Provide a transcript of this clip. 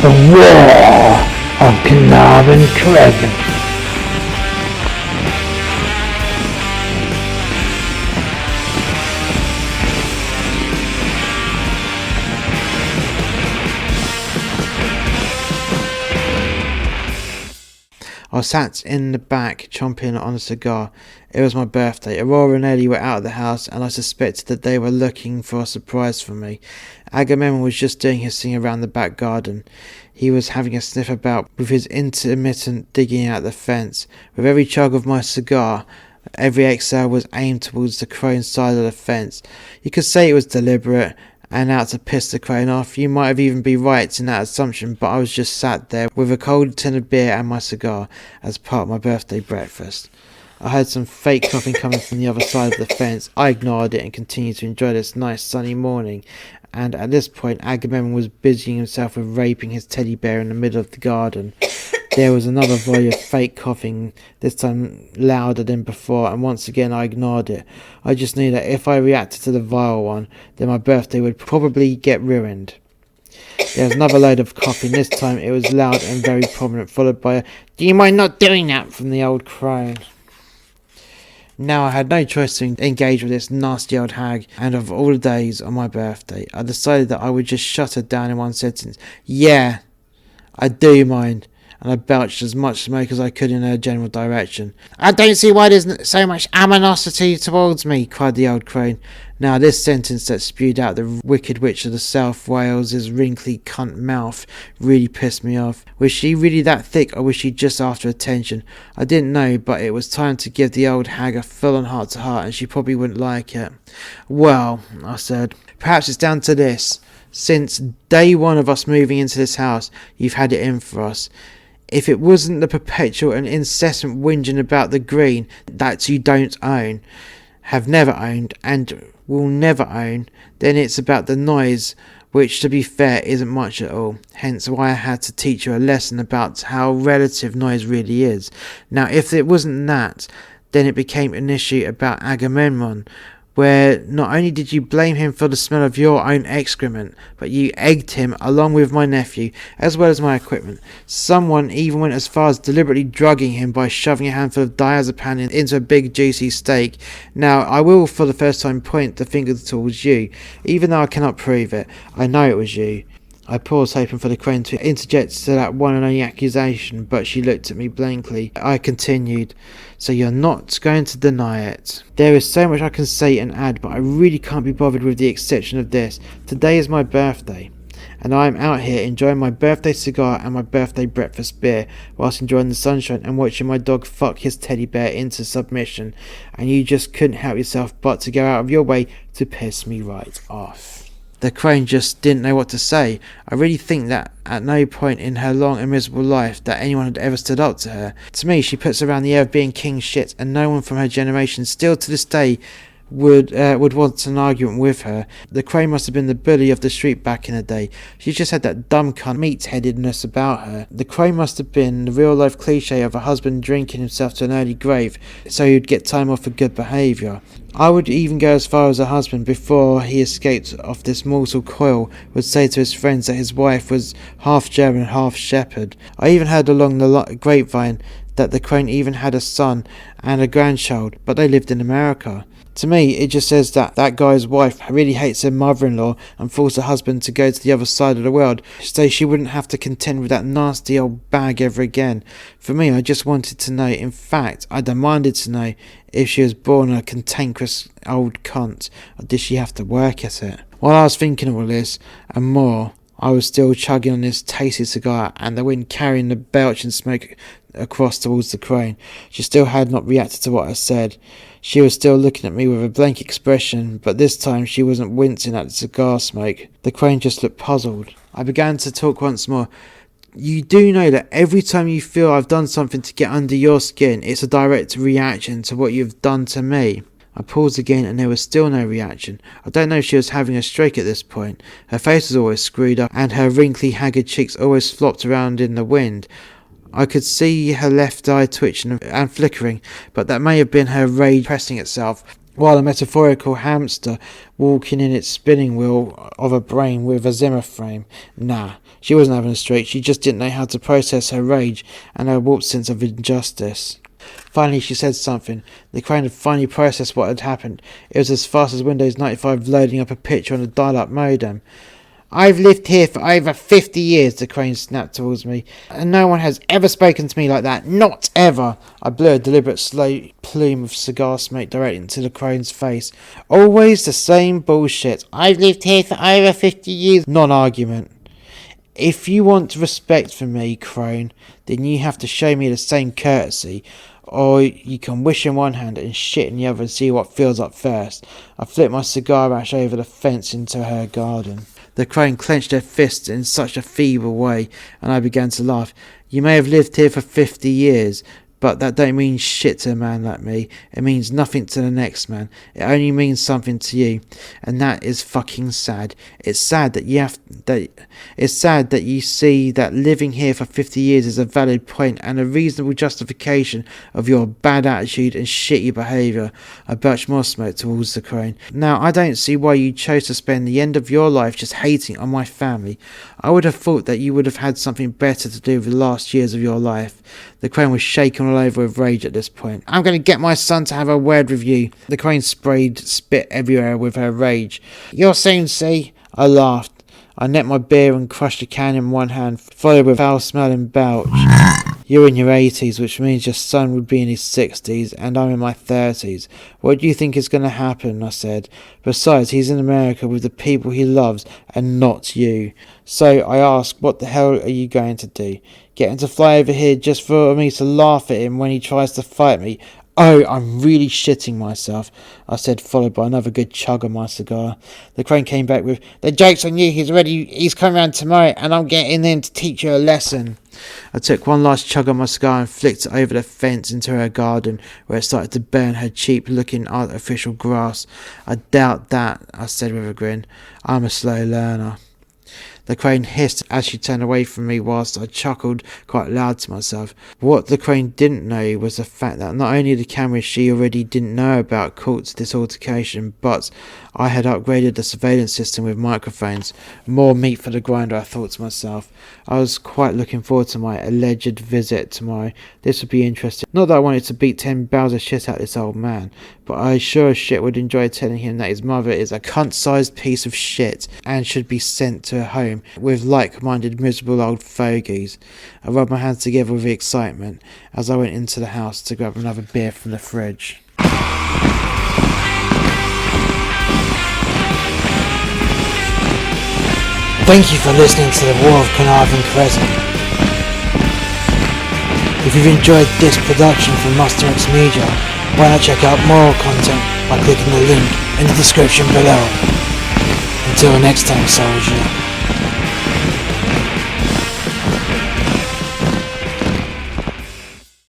The War of Caernarvon Crescent. I sat in the back, chomping on a cigar. It was my birthday. Aurora and Ellie were out of the house, and I suspected that they were looking for a surprise for me. Agamemnon was just doing his thing around the back garden. He was having a sniff about with his intermittent digging out the fence. With every chug of my cigar, every exhale was aimed towards the crone side of the fence. You could say it was deliberate and out to piss the crane off. You might have even been right in that assumption, but I was just sat there with a cold tin of beer and my cigar as part of my birthday breakfast. I heard some fake coughing coming from the other side of the fence. I ignored it and continued to enjoy this nice sunny morning, and at this point Agamemnon was busying himself with raping his teddy bear in the middle of the garden. There was another volley of fake coughing, this time louder than before, and once again I ignored it. I just knew that if I reacted to the vile one, then my birthday would probably get ruined. There was another load of coughing. This time it was loud and very prominent, followed by a "Do you mind not doing that?" from the old crone. Now I had no choice to engage with this nasty old hag, and of all the days on my birthday, I decided that I would just shut her down in one sentence. "Yeah, I do mind." And I belched as much smoke as I could in her general direction. "I don't see why there's so much animosity towards me," cried the old crone. Now this sentence that spewed out the wicked witch of the South Wales's wrinkly cunt mouth really pissed me off. Was she really that thick, or was she just after attention? I didn't know, but it was time to give the old hag a full-on heart-to-heart, and she probably wouldn't like it. "Well," I said, "perhaps it's down to this. Since day one of us moving into this house, you've had it in for us. If it wasn't the perpetual and incessant whinging about the green that you don't own, have never owned, and will never own, then it's about the noise, which, to be fair, isn't much at all. Hence why I had to teach you a lesson about how relative noise really is. Now, if it wasn't that, then it became an issue about Agamemnon, where not only did you blame him for the smell of your own excrement, but you egged him along with my nephew, as well as my equipment. Someone even went as far as deliberately drugging him by shoving a handful of diazepam into a big juicy steak. Now, I will for the first time point the finger towards you, even though I cannot prove it. I know it was you." I paused, hoping for the crone to interject to that one and only accusation, but she looked at me blankly. I continued, "So you're not going to deny it? There is so much I can say and add, but I really can't be bothered with the exception of this. Today is my birthday, and I am out here enjoying my birthday cigar and my birthday breakfast beer, whilst enjoying the sunshine and watching my dog fuck his teddy bear into submission, and you just couldn't help yourself but to go out of your way to piss me right off." The crone just didn't know what to say. I really think that at no point in her long and miserable life that anyone had ever stood up to her. To me, she puts around the air of being king shit, and no one from her generation still to this day would want an argument with her. The crone must have been the bully of the street back in the day. She just had that dumb cunt meat-headedness about her. The crone must have been the real-life cliche of a husband drinking himself to an early grave so he'd get time off for good behaviour. I would even go as far as a husband, before he escaped off this mortal coil, would say to his friends that his wife was half German, half shepherd. I even heard along the grapevine that the crone even had a son and a grandchild, but they lived in America. To me, it just says that that guy's wife really hates her mother-in-law and forced her husband to go to the other side of the world so she wouldn't have to contend with that nasty old bag ever again. For me, I just wanted to know, in fact, I demanded to know, if she was born a cantankerous old cunt, or did she have to work at it? While I was thinking of all this, and more, I was still chugging on this tasty cigar, and the wind carrying the belching smoke across towards the crone. She still had not reacted to what I said. She was still looking at me with a blank expression, but this time she wasn't wincing at the cigar smoke. The crone just looked puzzled. I began to talk once more. "You do know that every time you feel I've done something to get under your skin, it's a direct reaction to what you've done to me." I paused again, and there was still no reaction. I don't know if she was having a stroke at this point. Her face was always screwed up, and her wrinkly, haggard cheeks always flopped around in the wind. I could see her left eye twitching and flickering, but that may have been her rage pressing itself. while a metaphorical hamster walking in its spinning wheel of a brain with a Zimmer frame. Nah, she wasn't having a streak, she just didn't know how to process her rage and her warped sense of injustice. Finally she said something. The crane had finally processed what had happened. It was as fast as Windows 95 loading up a picture on a dial-up modem. "I've lived here for over 50 years, the crane snapped towards me, and no one has ever spoken to me like that. Not ever! I blew a deliberate slow plume of cigar smoke directly into the crane's face. Always the same bullshit. I've lived here for over 50 years. Non-argument. If you want respect from me, crone, then you have to show me the same courtesy. Or you can wish in one hand and shit in the other and see what fills up first. I flipped my cigar ash over the fence into her garden. The crane clenched her fists in such a feeble way, and I began to laugh. You may have lived here for 50 years, but that don't mean shit to a man like me. It means nothing to the next man. It only means something to you, and that is fucking sad. It's sad that you see that living here for 50 years is a valid point and a reasonable justification of your bad attitude and shitty behaviour. I belched more smoke towards the crane. Now, I don't see why you chose to spend the end of your life just hating on my family. I would have thought that you would have had something better to do with the last years of your life. The crane was shaking all over with rage at this point. I'm going to get my son to have a word with you. The crane sprayed spit everywhere with her rage. You'll soon see. I laughed. I necked my beer and crushed a can in one hand, followed with a foul-smelling belch. You're in your 80s, which means your son would be in his 60s, and I'm in my 30s. What do you think is going to happen? I said. Besides, he's in America with the people he loves, and not you. So I asked, what the hell are you going to do? Get him to fly over here just for me to laugh at him when he tries to fight me? Oh, I'm really shitting myself, I said, followed by another good chug of my cigar. The crane came back with, the joke's on you, he's coming round tomorrow, and I'm getting in to teach you a lesson. I took one last chug of my cigar and flicked it over the fence into her garden, where it started to burn her cheap-looking artificial grass. I doubt that, I said with a grin. I'm a slow learner. The crane hissed as she turned away from me whilst I chuckled quite loud to myself. What the crane didn't know was the fact that not only the cameras she already didn't know about caught this altercation, but I had upgraded the surveillance system with microphones. More meat for the grinder, I thought to myself. I was quite looking forward to my alleged visit tomorrow. This would be interesting. Not that I wanted to beat 10 barrels of shit out of this old man, but I sure as shit would enjoy telling him that his mother is a cunt-sized piece of shit and should be sent to a home with like-minded miserable old fogies. I rubbed my hands together with excitement as I went into the house to grab another beer from the fridge. Thank you for listening to the War of Caernarvon Crescent. If you've enjoyed this production from Master X Media, why not check out more content by clicking the link in the description below. Until next time, soldier.